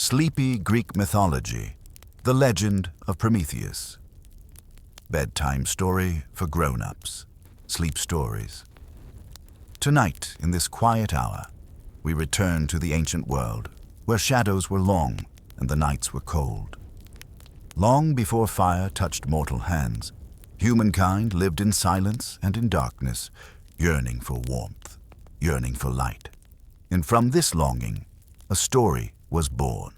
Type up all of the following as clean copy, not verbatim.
Sleepy Greek mythology, the legend of Prometheus. Bedtime story for grown-ups, sleep stories. Tonight, in this quiet hour, we return to the ancient world, where shadows were long and the nights were cold. Long before fire touched mortal hands, humankind lived in silence and in darkness, yearning for warmth, yearning for light. And from this longing, a story was born.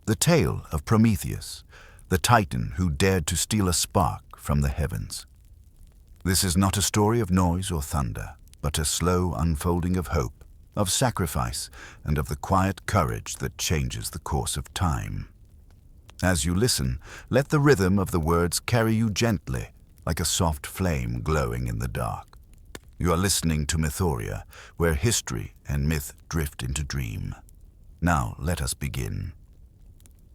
The tale of Prometheus, the titan who dared to steal a spark from the heavens. This is not a story of noise or thunder, but a slow unfolding of hope, of sacrifice, and of the quiet courage that changes the course of time. As you listen, let the rhythm of the words carry you gently, like a soft flame glowing in the dark. You are listening to Mythology, where history and myth drift into dream. Now let us begin.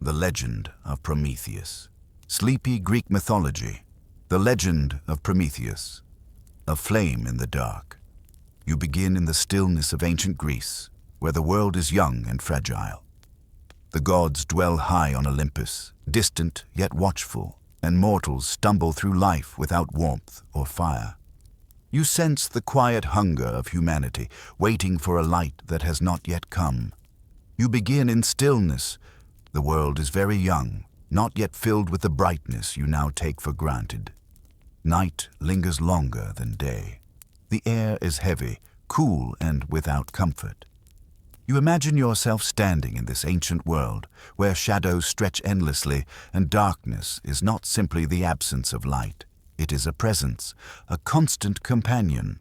The legend of Prometheus. Sleepy Greek mythology. The legend of Prometheus. A flame in the dark. You begin in the stillness of ancient Greece, where the world is young and fragile. The gods dwell high on Olympus, distant yet watchful, and mortals stumble through life without warmth or fire. You sense the quiet hunger of humanity, waiting for a light that has not yet come. You begin in stillness. The world is very young, not yet filled with the brightness you now take for granted. Night lingers longer than day. The air is heavy, cool, and without comfort. You imagine yourself standing in this ancient world, where shadows stretch endlessly, and darkness is not simply the absence of light. It is a presence, a constant companion.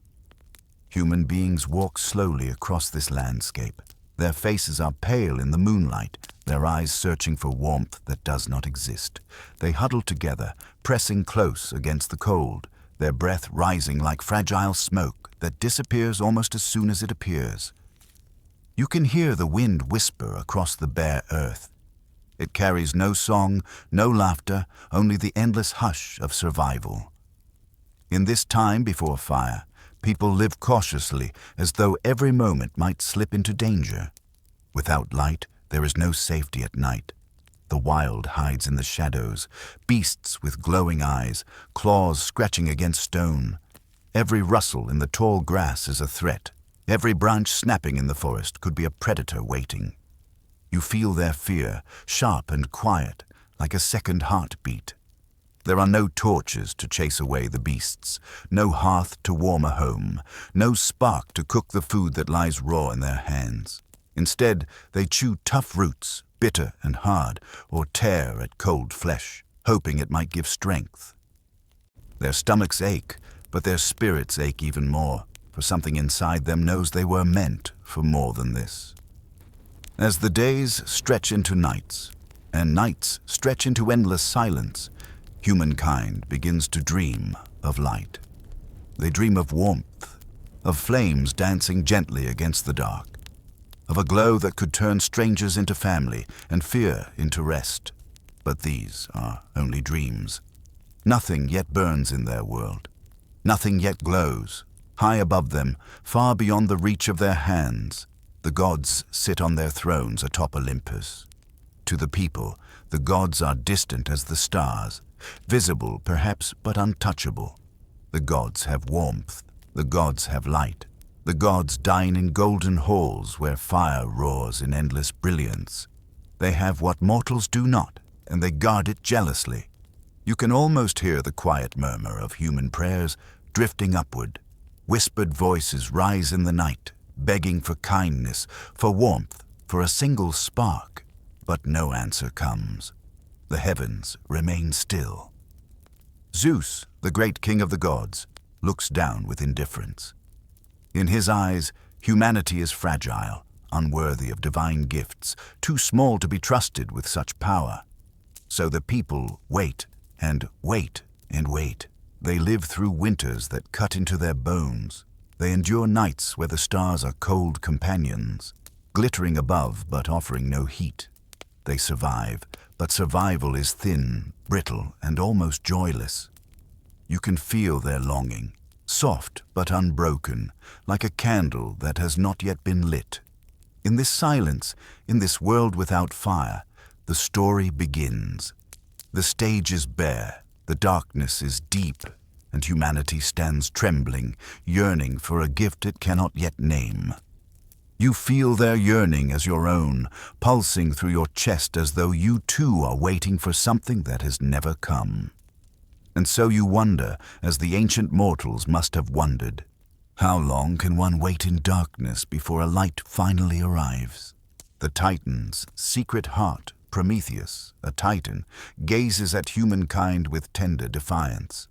Human beings walk slowly across this landscape. Their faces are pale in the moonlight, their eyes searching for warmth that does not exist. They huddle together, pressing close against the cold, their breath rising like fragile smoke that disappears almost as soon as it appears. You can hear the wind whisper across the bare earth. It carries no song, no laughter, only the endless hush of survival. In this time before fire, people live cautiously, as though every moment might slip into danger. Without light, there is no safety at night. The wild hides in the shadows, beasts with glowing eyes, claws scratching against stone. Every rustle in the tall grass is a threat. Every branch snapping in the forest could be a predator waiting. You feel their fear, sharp and quiet, like a second heartbeat. There are no torches to chase away the beasts, no hearth to warm a home, no spark to cook the food that lies raw in their hands. Instead, they chew tough roots, bitter and hard, or tear at cold flesh, hoping it might give strength. Their stomachs ache, but their spirits ache even more, for something inside them knows they were meant for more than this. As the days stretch into nights, and nights stretch into endless silence, humankind begins to dream of light. They dream of warmth, of flames dancing gently against the dark, of a glow that could turn strangers into family and fear into rest. But these are only dreams. Nothing yet burns in their world. Nothing yet glows. High above them, far beyond the reach of their hands, the gods sit on their thrones atop Olympus. To the people, the gods are distant as the stars, visible perhaps but untouchable. The gods have warmth, the gods have light. The gods dine in golden halls where fire roars in endless brilliance. They have what mortals do not, and they guard it jealously. You can almost hear the quiet murmur of human prayers drifting upward. Whispered voices rise in the night, begging for kindness, for warmth, for a single spark. But no answer comes. The heavens remain still. Zeus, the great king of the gods, looks down with indifference. In his eyes, humanity is fragile, unworthy of divine gifts, too small to be trusted with such power. So the people wait and wait and wait. They live through winters that cut into their bones. They endure nights where the stars are cold companions, glittering above but offering no heat. They survive, but survival is thin, brittle, and almost joyless. You can feel their longing, soft but unbroken, like a candle that has not yet been lit. In this silence, in this world without fire, the story begins. The stage is bare, the darkness is deep, and humanity stands trembling, yearning for a gift it cannot yet name. You feel their yearning as your own, pulsing through your chest as though you too are waiting for something that has never come. And so you wonder, as the ancient mortals must have wondered, how long can one wait in darkness before a light finally arrives? The Titan's secret heart, Prometheus, a Titan, gazes at humankind with tender defiance.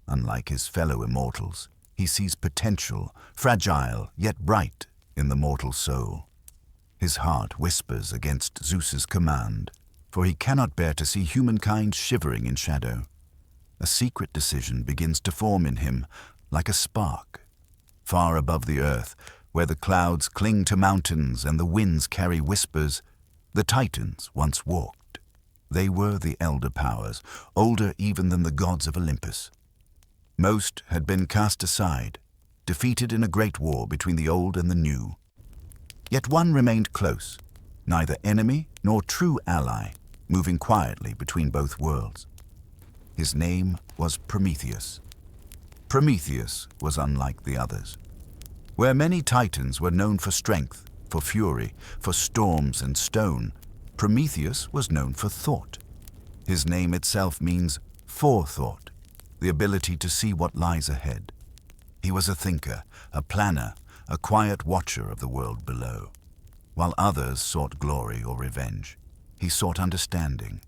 Unlike his fellow immortals, he sees potential, fragile yet bright, in the mortal soul. His heart whispers against Zeus's command, for he cannot bear to see humankind shivering in shadow. A secret decision begins to form in him, like a spark. Far above the earth, where the clouds cling to mountains and the winds carry whispers, the Titans once walked. They were the elder powers, older even than the gods of Olympus. Most had been cast aside, defeated in a great war between the old and the new. Yet one remained close, neither enemy nor true ally, moving quietly between both worlds. His name was Prometheus. Prometheus was unlike the others. Where many Titans were known for strength, for fury, for storms and stone, Prometheus was known for thought. His name itself means forethought, the ability to see what lies ahead. He was a thinker, a planner, a quiet watcher of the world below. While others sought glory or revenge, he sought understanding.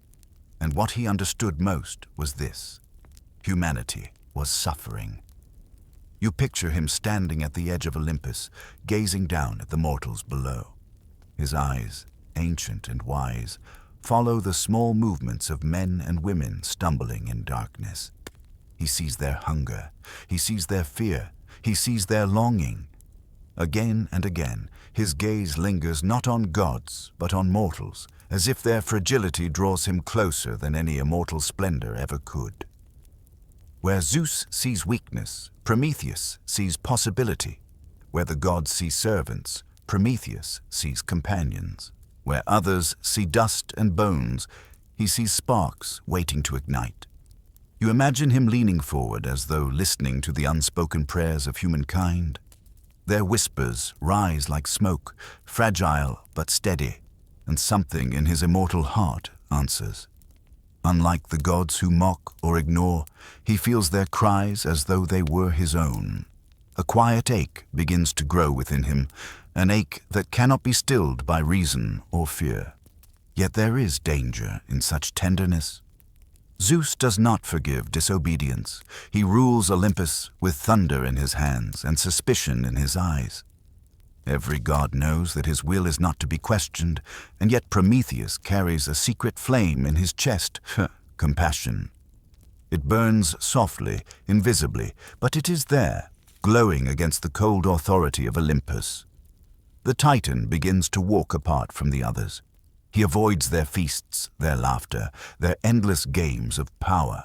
And what he understood most was this: humanity was suffering. You picture him standing at the edge of Olympus, gazing down at the mortals below. His eyes, ancient and wise, follow the small movements of men and women stumbling in darkness. He sees their hunger, he sees their fear, he sees their longing. Again and again, his gaze lingers not on gods, but on mortals, as if their fragility draws him closer than any immortal splendor ever could. Where Zeus sees weakness, Prometheus sees possibility. Where the gods see servants, Prometheus sees companions. Where others see dust and bones, he sees sparks waiting to ignite. You imagine him leaning forward as though listening to the unspoken prayers of humankind. Their whispers rise like smoke, fragile but steady, and something in his immortal heart answers. Unlike the gods who mock or ignore, he feels their cries as though they were his own. A quiet ache begins to grow within him, an ache that cannot be stilled by reason or fear. Yet there is danger in such tenderness. Zeus does not forgive disobedience. He rules Olympus with thunder in his hands and suspicion in his eyes. Every god knows that his will is not to be questioned, and yet Prometheus carries a secret flame in his chest, compassion. It burns softly, invisibly, but it is there, glowing against the cold authority of Olympus. The Titan begins to walk apart from the others. He avoids their feasts, their laughter, their endless games of power.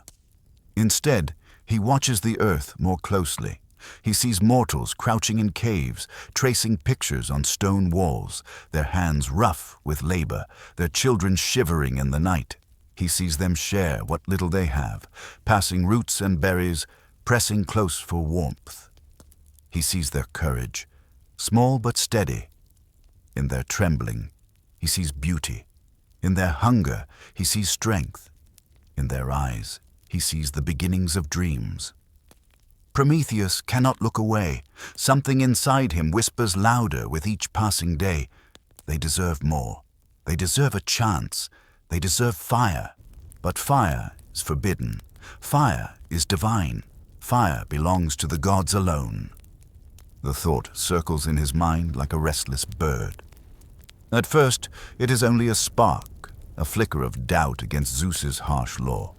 Instead, he watches the earth more closely. He sees mortals crouching in caves, tracing pictures on stone walls, their hands rough with labor, their children shivering in the night. He sees them share what little they have, passing roots and berries, pressing close for warmth. He sees their courage, small but steady. In their trembling, he sees beauty. In their hunger, he sees strength. In their eyes, he sees the beginnings of dreams. Prometheus cannot look away. Something inside him whispers louder with each passing day. They deserve more. They deserve a chance. They deserve fire. But fire is forbidden. Fire is divine. Fire belongs to the gods alone. The thought circles in his mind like a restless bird. At first, it is only a spark, a flicker of doubt against Zeus's harsh law.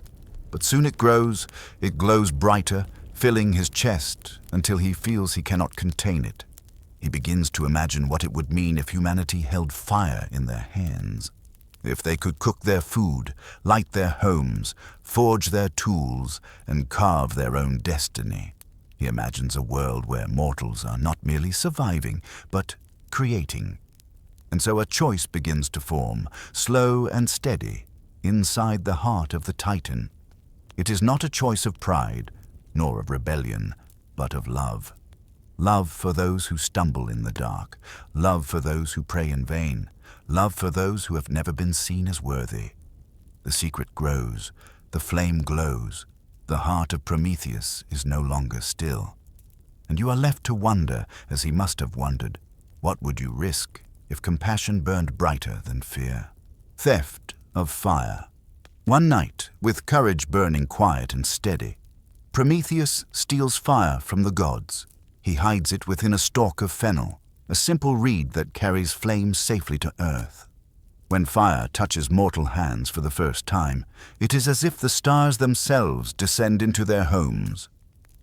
But soon it grows, it glows brighter, filling his chest until he feels he cannot contain it. He begins to imagine what it would mean if humanity held fire in their hands. If they could cook their food, light their homes, forge their tools, and carve their own destiny. He imagines a world where mortals are not merely surviving, but creating. And so a choice begins to form, slow and steady, inside the heart of the Titan. It is not a choice of pride, nor of rebellion, but of love. Love for those who stumble in the dark, love for those who pray in vain, love for those who have never been seen as worthy. The secret grows, the flame glows, the heart of Prometheus is no longer still. And you are left to wonder, as he must have wondered, what would you risk if compassion burned brighter than fear? Theft of fire. One night, with courage burning quiet and steady, Prometheus steals fire from the gods. He hides it within a stalk of fennel, a simple reed that carries flames safely to earth. When fire touches mortal hands for the first time, it is as if the stars themselves descend into their homes.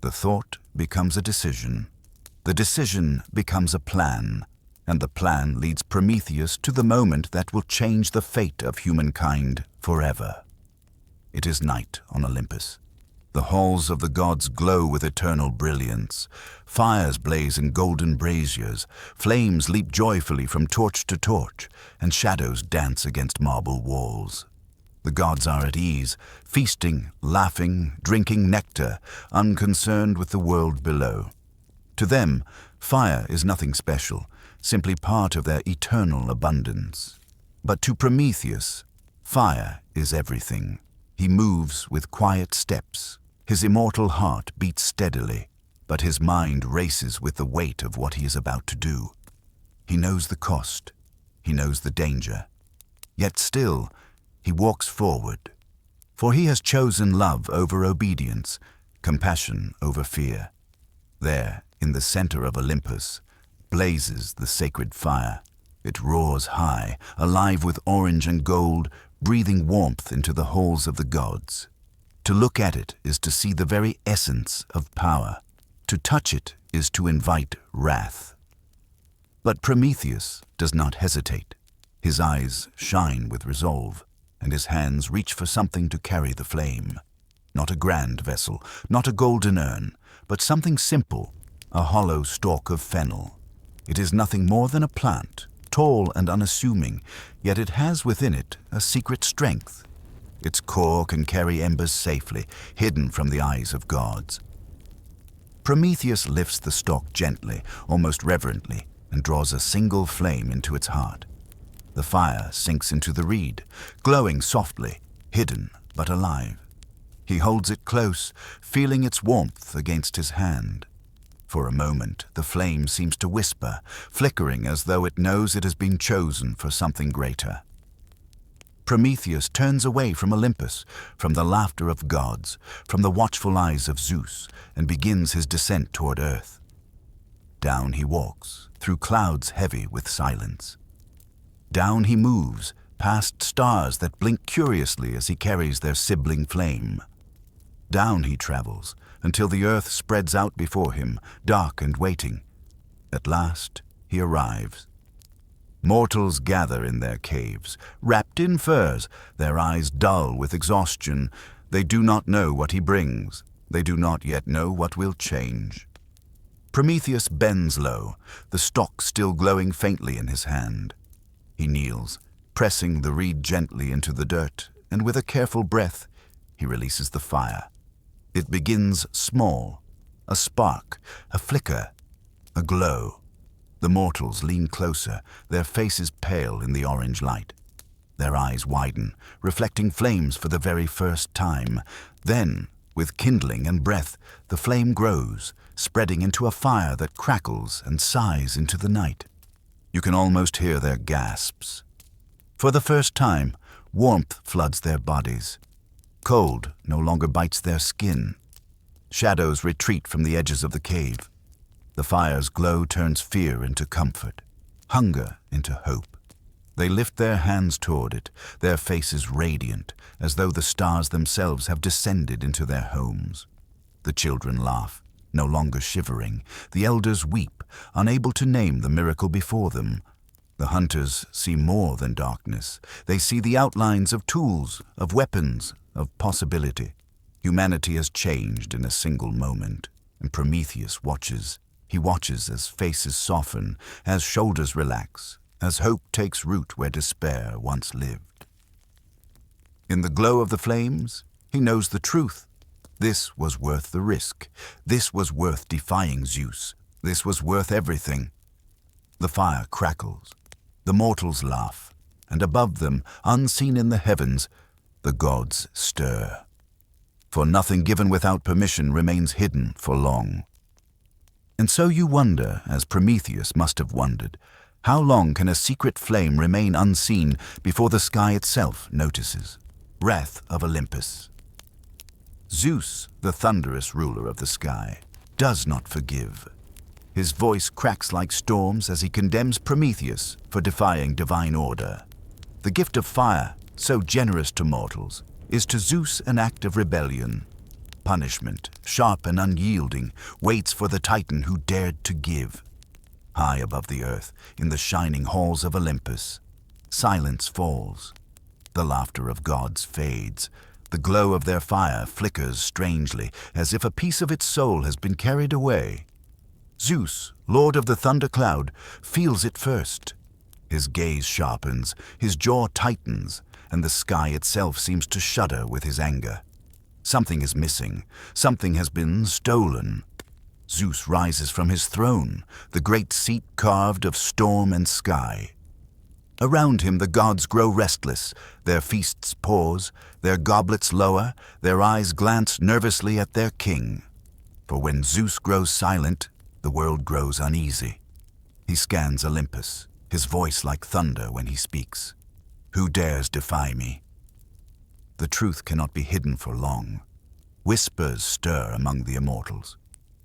The thought becomes a decision. The decision becomes a plan, and the plan leads Prometheus to the moment that will change the fate of humankind forever. It is night on Olympus. The halls of the gods glow with eternal brilliance. Fires blaze in golden braziers, flames leap joyfully from torch to torch, and shadows dance against marble walls. The gods are at ease, feasting, laughing, drinking nectar, unconcerned with the world below. To them, fire is nothing special, simply part of their eternal abundance. But to Prometheus, fire is everything. He moves with quiet steps. His immortal heart beats steadily, but his mind races with the weight of what he is about to do. He knows the cost. He knows the danger. Yet still, he walks forward. For he has chosen love over obedience, compassion over fear. There, in the center of Olympus, blazes the sacred fire. It roars high, alive with orange and gold, breathing warmth into the halls of the gods. To look at it is to see the very essence of power. To touch it is to invite wrath. But Prometheus does not hesitate. His eyes shine with resolve, and his hands reach for something to carry the flame. Not a grand vessel, not a golden urn, but something simple, a hollow stalk of fennel. It is nothing more than a plant, tall and unassuming, yet it has within it a secret strength. Its core can carry embers safely, hidden from the eyes of gods. Prometheus lifts the stalk gently, almost reverently, and draws a single flame into its heart. The fire sinks into the reed, glowing softly, hidden but alive. He holds it close, feeling its warmth against his hand. For a moment, the flame seems to whisper, flickering as though it knows it has been chosen for something greater. Prometheus turns away from Olympus, from the laughter of gods, from the watchful eyes of Zeus, and begins his descent toward earth. Down he walks, through clouds heavy with silence. Down he moves, past stars that blink curiously as he carries their sibling flame. Down he travels, until the earth spreads out before him, dark and waiting. At last he arrives. Mortals gather in their caves, wrapped in furs, their eyes dull with exhaustion. They do not know what he brings. They do not yet know what will change. Prometheus bends low, the stalk still glowing faintly in his hand. He kneels, pressing the reed gently into the dirt, and with a careful breath, he releases the fire. It begins small, a spark, a flicker, a glow. The mortals lean closer, their faces pale in the orange light. Their eyes widen, reflecting flames for the very first time. Then, with kindling and breath, the flame grows, spreading into a fire that crackles and sighs into the night. You can almost hear their gasps. For the first time, warmth floods their bodies. Cold no longer bites their skin. Shadows retreat from the edges of the cave. The fire's glow turns fear into comfort, hunger into hope. They lift their hands toward it, their faces radiant, as though the stars themselves have descended into their homes. The children laugh, no longer shivering. The elders weep, unable to name the miracle before them. The hunters see more than darkness. They see the outlines of tools, of weapons, of possibility. Humanity has changed in a single moment, and Prometheus watches. He watches as faces soften, as shoulders relax, as hope takes root where despair once lived. In the glow of the flames, he knows the truth. This was worth the risk. This was worth defying Zeus. This was worth everything. The fire crackles. The mortals laugh. And above them, unseen in the heavens, the gods stir. For nothing given without permission remains hidden for long. And so you wonder, as Prometheus must have wondered, how long can a secret flame remain unseen before the sky itself notices? Wrath of Olympus. Zeus, the thunderous ruler of the sky, does not forgive. His voice cracks like storms as he condemns Prometheus for defying divine order. The gift of fire, so generous to mortals, is to Zeus an act of rebellion. Punishment, sharp and unyielding, waits for the Titan who dared to give. High above the earth, in the shining halls of Olympus, silence falls. The laughter of gods fades. The glow of their fire flickers strangely, as if a piece of its soul has been carried away. Zeus, lord of the thundercloud, feels it first. His gaze sharpens, his jaw tightens, and the sky itself seems to shudder with his anger. Something is missing. Something has been stolen. Zeus rises from his throne, the great seat carved of storm and sky. Around him the gods grow restless, their feasts pause, their goblets lower, their eyes glance nervously at their king. For when Zeus grows silent, the world grows uneasy. He scans Olympus, his voice like thunder when he speaks. Who dares defy me? The truth cannot be hidden for long. Whispers stir among the immortals.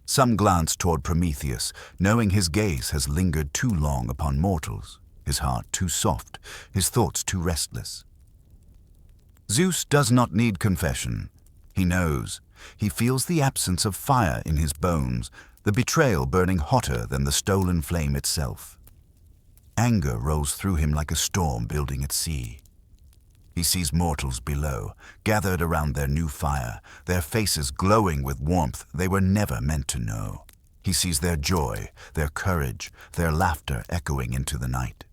Some glance toward Prometheus, knowing his gaze has lingered too long upon mortals, his heart too soft, his thoughts too restless. Zeus does not need confession. He knows. He feels the absence of fire in his bones, the betrayal burning hotter than the stolen flame itself. Anger rolls through him like a storm building at sea. He sees mortals below, gathered around their new fire, their faces glowing with warmth they were never meant to know. He sees their joy, their courage, their laughter echoing into the night.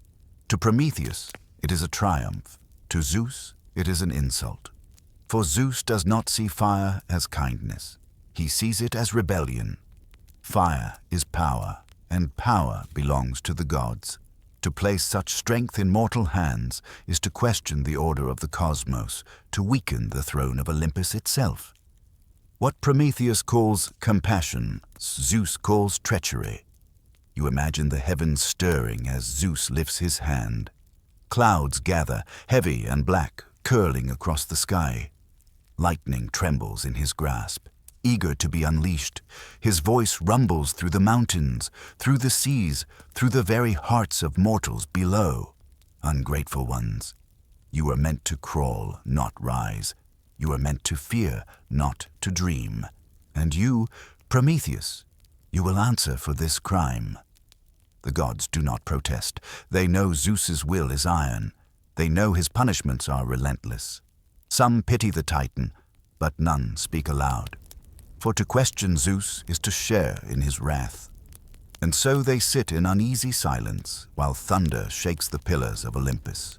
To Prometheus, it is a triumph. To Zeus, it is an insult. For Zeus does not see fire as kindness. He sees it as rebellion. Fire is power, and power belongs to the gods. To place such strength in mortal hands is to question the order of the cosmos, to weaken the throne of Olympus itself. What Prometheus calls compassion, Zeus calls treachery. You imagine the heavens stirring as Zeus lifts his hand. Clouds gather, heavy and black, curling across the sky. Lightning trembles in his grasp, eager to be unleashed. His voice rumbles through the mountains, through the seas, through the very hearts of mortals below. Ungrateful ones, you are meant to crawl, not rise. You are meant to fear, not to dream. And you, Prometheus, you will answer for this crime. The gods do not protest. They know Zeus's will is iron. They know his punishments are relentless. Some pity the Titan, but none speak aloud. For to question Zeus is to share in his wrath. And so they sit in uneasy silence while thunder shakes the pillars of Olympus.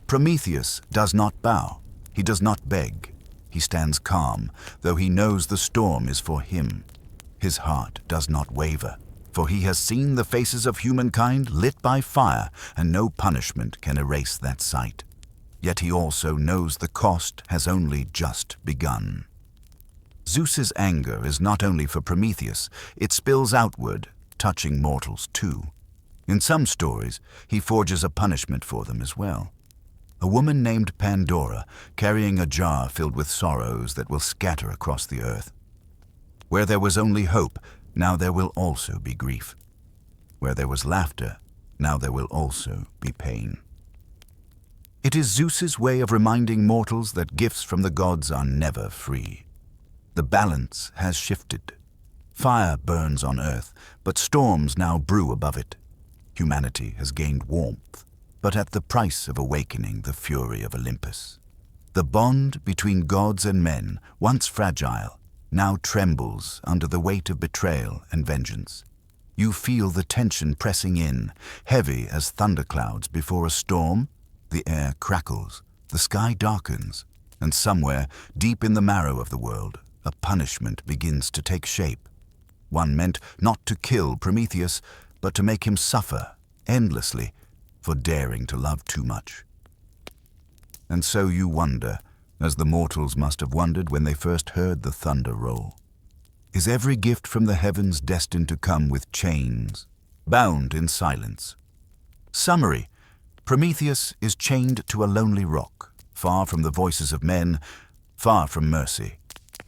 Prometheus does not bow. He does not beg. He stands calm, though he knows the storm is for him. His heart does not waver, for he has seen the faces of humankind lit by fire, and no punishment can erase that sight. Yet he also knows the cost has only just begun. Zeus's anger is not only for Prometheus, it spills outward, touching mortals too. In some stories, he forges a punishment for them as well. A woman named Pandora, carrying a jar filled with sorrows that will scatter across the earth. Where there was only hope, now there will also be grief. Where there was laughter, now there will also be pain. It is Zeus's way of reminding mortals that gifts from the gods are never free. The balance has shifted. Fire burns on earth, but storms now brew above it. Humanity has gained warmth, but at the price of awakening the fury of Olympus. The bond between gods and men, once fragile, now trembles under the weight of betrayal and vengeance. You feel the tension pressing in, heavy as thunderclouds before a storm. The air crackles, the sky darkens, and somewhere, deep in the marrow of the world, a punishment begins to take shape. One meant not to kill Prometheus, but to make him suffer endlessly for daring to love too much. And so you wonder, as the mortals must have wondered when they first heard the thunder roll. Is every gift from the heavens destined to come with chains, bound in silence? Summary: Prometheus is chained to a lonely rock, far from the voices of men, far from mercy.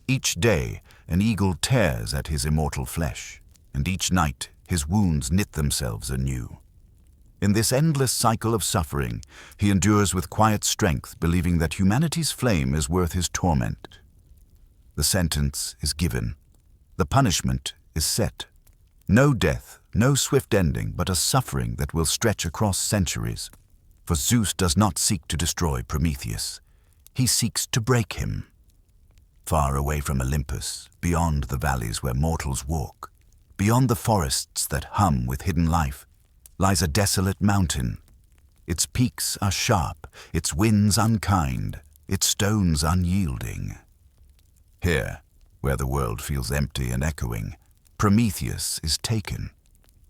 Each day an eagle tears at his immortal flesh, and each night his wounds knit themselves anew. In this endless cycle of suffering, he endures with quiet strength, believing that humanity's flame is worth his torment. The sentence is given. The punishment is set. No death, no swift ending, but a suffering that will stretch across centuries. For Zeus does not seek to destroy Prometheus. He seeks to break him. Far away from Olympus, beyond the valleys where mortals walk, beyond the forests that hum with hidden life, lies a desolate mountain. Its peaks are sharp, its winds unkind, its stones unyielding. Here, where the world feels empty and echoing, Prometheus is taken.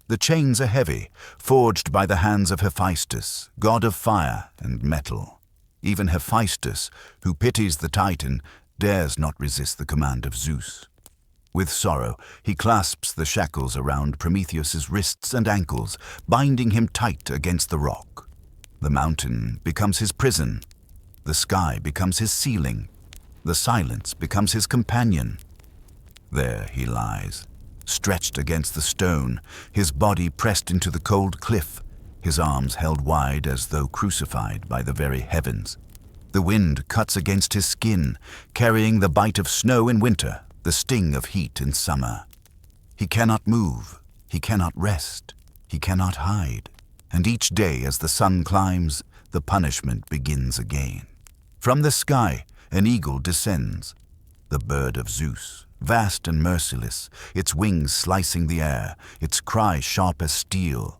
The chains are heavy, forged by the hands of Hephaestus, god of fire and metal. Even Hephaestus, who pities the Titan, dares not resist the command of Zeus. With sorrow, he clasps the shackles around Prometheus's wrists and ankles, binding him tight against the rock. The mountain becomes his prison. The sky becomes his ceiling. The silence becomes his companion. There he lies, stretched against the stone, his body pressed into the cold cliff, his arms held wide as though crucified by the very heavens. The wind cuts against his skin, carrying the bite of snow in winter, the sting of heat in summer. He cannot move, he cannot rest, he cannot hide, and each day as the sun climbs, the punishment begins again. From the sky, an eagle descends, the bird of Zeus, vast and merciless, its wings slicing the air, its cry sharp as steel.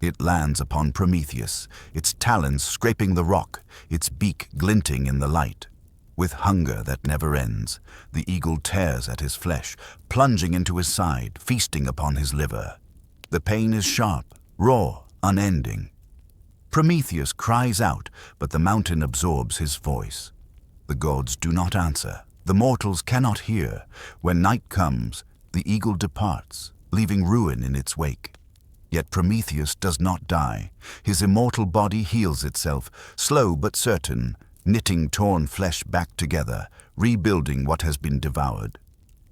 It lands upon Prometheus, its talons scraping the rock, its beak glinting in the light. With hunger that never ends, the eagle tears at his flesh, plunging into his side, feasting upon his liver. The pain is sharp, raw, unending. Prometheus cries out, but the mountain absorbs his voice. The gods do not answer. The mortals cannot hear. When night comes, the eagle departs, leaving ruin in its wake. Yet Prometheus does not die. His immortal body heals itself, slow but certain, knitting torn flesh back together, rebuilding what has been devoured.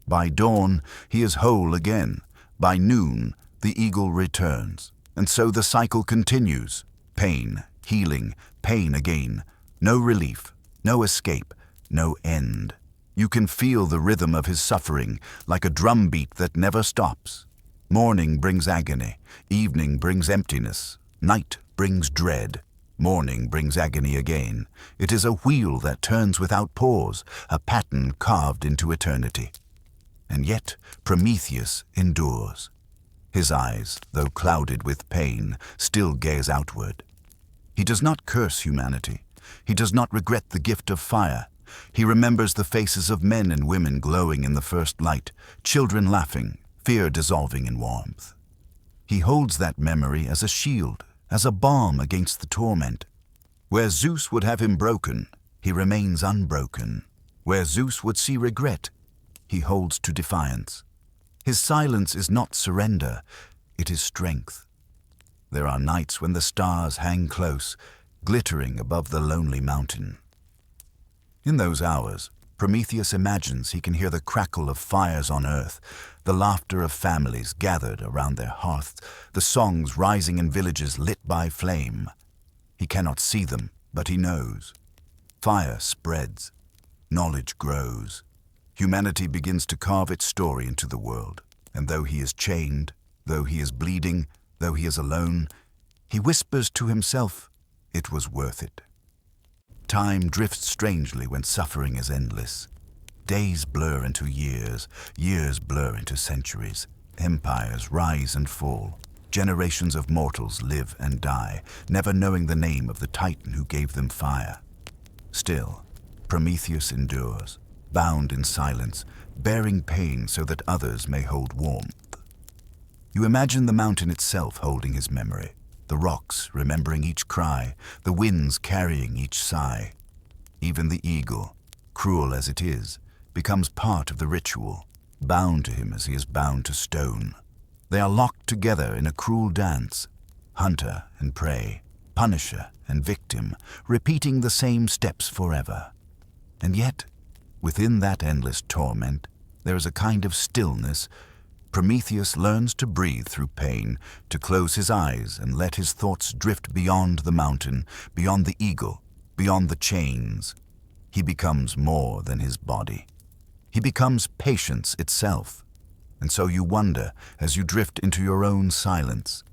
By dawn, he is whole again. By noon, the eagle returns. And so the cycle continues. Pain, healing, pain again. No relief, no escape, no end. You can feel the rhythm of his suffering, like a drumbeat that never stops. Morning brings agony, evening brings emptiness, night brings dread. Morning brings agony again. It is a wheel that turns without pause, a pattern carved into eternity. And yet Prometheus endures. His eyes, though clouded with pain, still gaze outward. He does not curse humanity. He does not regret the gift of fire. He remembers the faces of men and women glowing in the first light, children laughing, fear dissolving in warmth. He holds that memory as a shield, as a balm against the torment. Where Zeus would have him broken, he remains unbroken. Where Zeus would see regret, he holds to defiance. His silence is not surrender, it is strength. There are nights when the stars hang close, glittering above the lonely mountain. In those hours, Prometheus imagines he can hear the crackle of fires on earth, the laughter of families gathered around their hearths, the songs rising in villages lit by flame. He cannot see them, but he knows. Fire spreads. Knowledge grows. Humanity begins to carve its story into the world, and though he is chained, though he is bleeding, though he is alone, he whispers to himself, "It was worth it." Time drifts strangely when suffering is endless. Days blur into years, years blur into centuries. Empires rise and fall. Generations of mortals live and die, never knowing the name of the Titan who gave them fire. Still, Prometheus endures, bound in silence, bearing pain so that others may hold warmth. You imagine the mountain itself holding his memory, the rocks remembering each cry, the winds carrying each sigh. Even the eagle, cruel as it is, becomes part of the ritual, bound to him as he is bound to stone. They are locked together in a cruel dance, hunter and prey, punisher and victim, repeating the same steps forever. And yet, within that endless torment, there is a kind of stillness. Prometheus learns to breathe through pain, to close his eyes and let his thoughts drift beyond the mountain, beyond the eagle, beyond the chains. He becomes more than his body. He becomes patience itself. And so you wonder, as you drift into your own silence,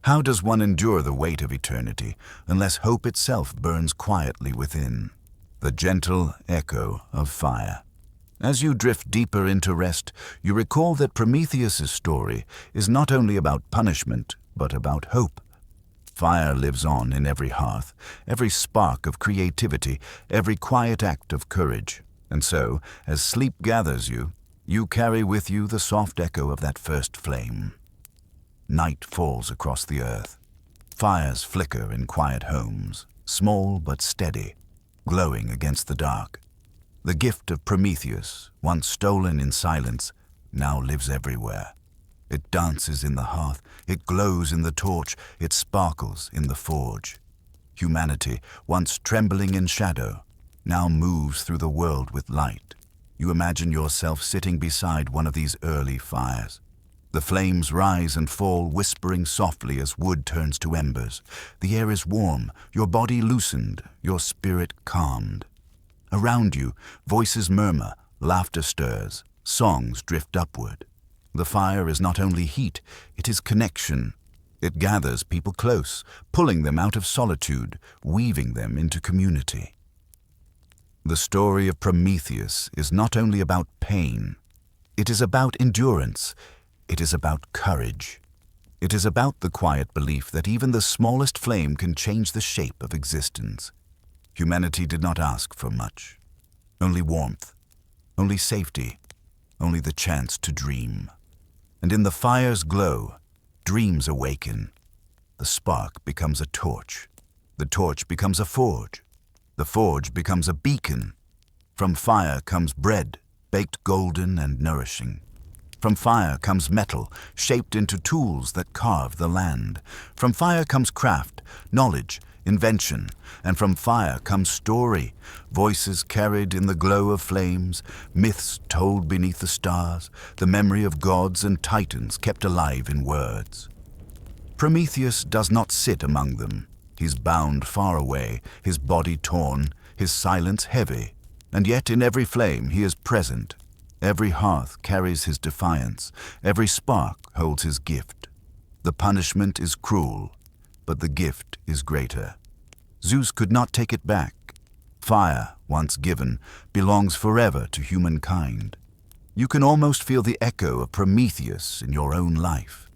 how does one endure the weight of eternity unless hope itself burns quietly within? The gentle echo of fire. As you drift deeper into rest, you recall that Prometheus's story is not only about punishment, but about hope. Fire lives on in every hearth, every spark of creativity, every quiet act of courage. And so, as sleep gathers you, you carry with you the soft echo of that first flame. Night falls across the earth. Fires flicker in quiet homes, small but steady, glowing against the dark. The gift of Prometheus, once stolen in silence, now lives everywhere. It dances in the hearth, it glows in the torch, it sparkles in the forge. Humanity, once trembling in shadow, now moves through the world with light. You imagine yourself sitting beside one of these early fires. The flames rise and fall, whispering softly as wood turns to embers. The air is warm, your body loosened, your spirit calmed. Around you, voices murmur, laughter stirs, songs drift upward. The fire is not only heat, it is connection. It gathers people close, pulling them out of solitude, weaving them into community. The story of Prometheus is not only about pain. It is about endurance. It is about courage. It is about the quiet belief that even the smallest flame can change the shape of existence. Humanity did not ask for much. Only warmth, only safety, only the chance to dream. And in the fire's glow, dreams awaken. The spark becomes a torch. The torch becomes a forge. The forge becomes a beacon. From fire comes bread, baked golden and nourishing. From fire comes metal, shaped into tools that carve the land. From fire comes craft, knowledge, invention, and from fire comes story, voices carried in the glow of flames, myths told beneath the stars, the memory of gods and titans kept alive in words. Prometheus does not sit among them. He's bound far away, his body torn, his silence heavy, and yet in every flame he is present. Every hearth carries his defiance, every spark holds his gift. The punishment is cruel, but the gift is greater. Zeus could not take it back. Fire, once given, belongs forever to humankind. You can almost feel the echo of Prometheus in your own life.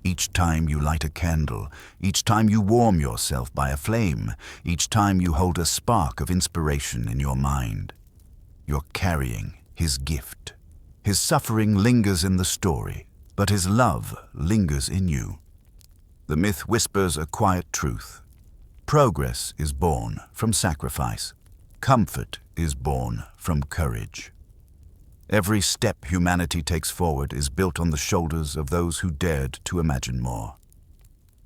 Each time you light a candle, each time you warm yourself by a flame, each time you hold a spark of inspiration in your mind, you're carrying his gift. His suffering lingers in the story, but his love lingers in you. The myth whispers a quiet truth. Progress is born from sacrifice. Comfort is born from courage. Every step humanity takes forward is built on the shoulders of those who dared to imagine more.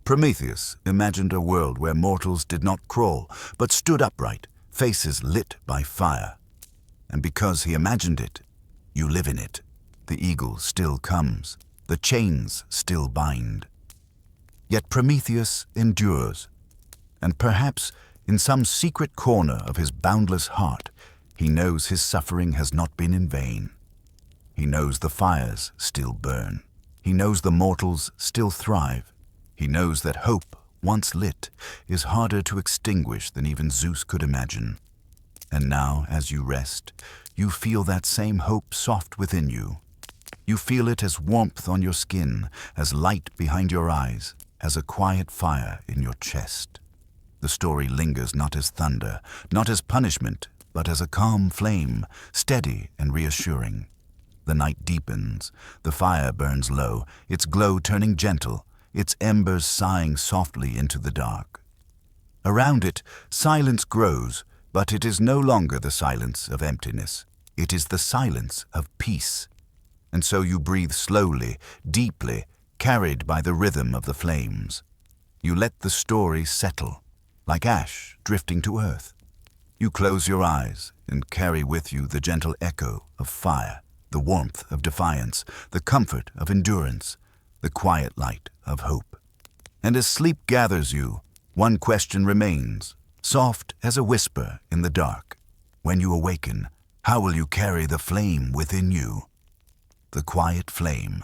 Prometheus imagined a world where mortals did not crawl, but stood upright, faces lit by fire. And because he imagined it, you live in it. The eagle still comes. The chains still bind. Yet Prometheus endures. And perhaps in some secret corner of his boundless heart, he knows his suffering has not been in vain. He knows the fires still burn. He knows the mortals still thrive. He knows that hope, once lit, is harder to extinguish than even Zeus could imagine. And now, as you rest, you feel that same hope soft within you. You feel it as warmth on your skin, as light behind your eyes, as a quiet fire in your chest. The story lingers not as thunder, not as punishment, but as a calm flame, steady and reassuring. The night deepens, the fire burns low, its glow turning gentle, its embers sighing softly into the dark. Around it, silence grows, but it is no longer the silence of emptiness. It is the silence of peace. And so you breathe slowly, deeply, carried by the rhythm of the flames. You let the story settle, like ash drifting to earth. You close your eyes and carry with you the gentle echo of fire, the warmth of defiance, the comfort of endurance, the quiet light of hope. And as sleep gathers you, one question remains, soft as a whisper in the dark. When you awaken, how will you carry the flame within you? The quiet flame.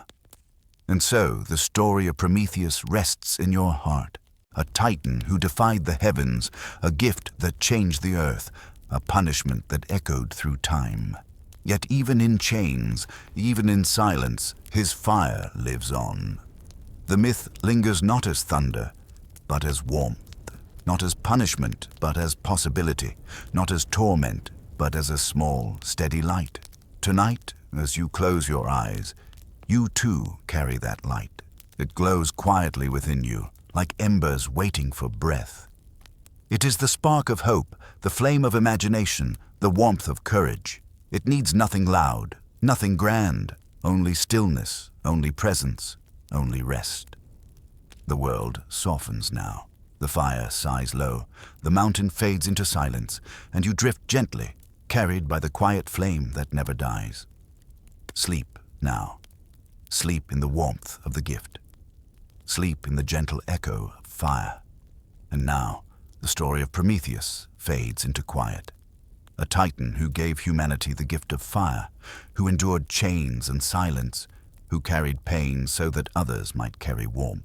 And so the story of Prometheus rests in your heart, a titan who defied the heavens, a gift that changed the earth, a punishment that echoed through time. Yet even in chains, even in silence, his fire lives on. The myth lingers not as thunder, but as warmth, not as punishment, but as possibility, not as torment, but as a small, steady light. Tonight, as you close your eyes, you too carry that light. It glows quietly within you, like embers waiting for breath. It is the spark of hope, the flame of imagination, the warmth of courage. It needs nothing loud, nothing grand, only stillness, only presence, only rest. The world softens now. The fire sighs low, the mountain fades into silence, and you drift gently, carried by the quiet flame that never dies. Sleep now. Sleep in the warmth of the gift. Sleep in the gentle echo of fire. And now, the story of Prometheus fades into quiet. A titan who gave humanity the gift of fire, who endured chains and silence, who carried pain so that others might carry warmth.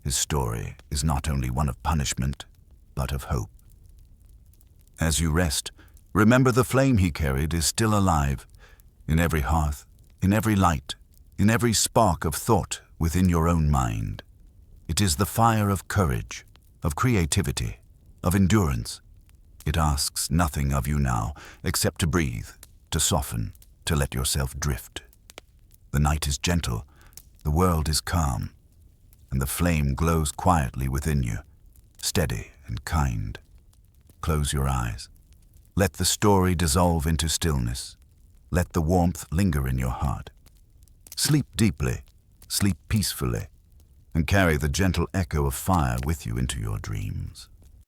His story is not only one of punishment, but of hope. As you rest, remember the flame he carried is still alive, in every hearth, in every light, in every spark of thought within your own mind. It is the fire of courage, of creativity, of endurance. It asks nothing of you now except to breathe, to soften, to let yourself drift. The night is gentle, the world is calm, and the flame glows quietly within you, steady and kind. Close your eyes. Let the story dissolve into stillness. Let the warmth linger in your heart. Sleep deeply, sleep peacefully, and carry the gentle echo of fire with you into your dreams.